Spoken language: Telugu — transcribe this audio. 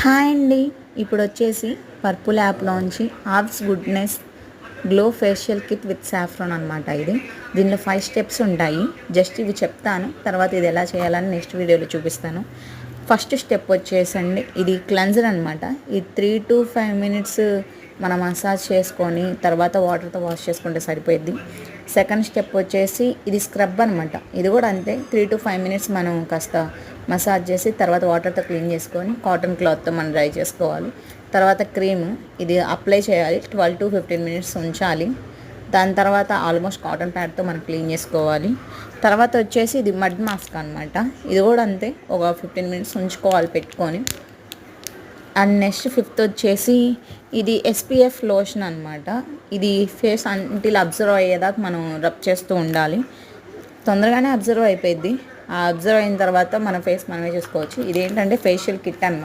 హాయ్ అండి. ఇప్పుడు వచ్చేసి పర్పుల్ యాప్లోంచి orbs goodness glow facial kit with saffron అనమాట. దీనిలో 5 స్టెప్స్ ఉంటాయి. జస్ట్ ఇవి చెప్తాను, తర్వాత ఇది ఎలా చేయాలని నెక్స్ట్ వీడియోలో చూపిస్తాను. ఫస్ట్ స్టెప్ వచ్చేసండి, ఇది క్లెన్జర్ అనమాట. ఇది 3 to 5 మినిట్స్ మనం మసాజ్ చేసుకొని తర్వాత వాటర్తో వాష్ చేసుకుంటే సరిపోద్ది. సెకండ్ స్టెప్ వచ్చేసి ఇది స్క్రబ్ అనమాట. ఇది కూడా అంతే, 3 to 5 మినిట్స్ మనం కాస్త మసాజ్ చేసి తర్వాత వాటర్తో క్లీన్ చేసుకొని కాటన్ క్లాత్తో మనం డ్రై చేసుకోవాలి. తర్వాత క్రీమ్ ఇది అప్లై చేయాలి, 12 to 15 మినిట్స్ ఉంచాలి. దాని తర్వాత ఆల్మోస్ట్ కాటన్ ప్యాడ్తో మనం క్లీన్ చేసుకోవాలి. తర్వాత వచ్చేసి ఇది మడ్ మాస్క్ అనమాట. ఇది కూడా అంతే, ఒక 15 మినిట్స్ ఉంచుకోవాలి పెట్టుకొని. అండ్ నెక్స్ట్ ఫిఫ్త్ వచ్చేసి ఇది SPF లోషన్ అనమాట. ఇది ఫేస్ అంటిల్ అబ్జర్వ్ అయ్యేదాకా మనం రబ్ చేస్తూ ఉండాలి. తొందరగానే అబ్జర్వ్ అయిపోయింది. ఆ అబ్జర్వ్ అయిన తర్వాత మన ఫేస్ మనమే చూసుకోవచ్చు. ఇదేంటంటే ఫేషియల్ కిట్ అనమాట.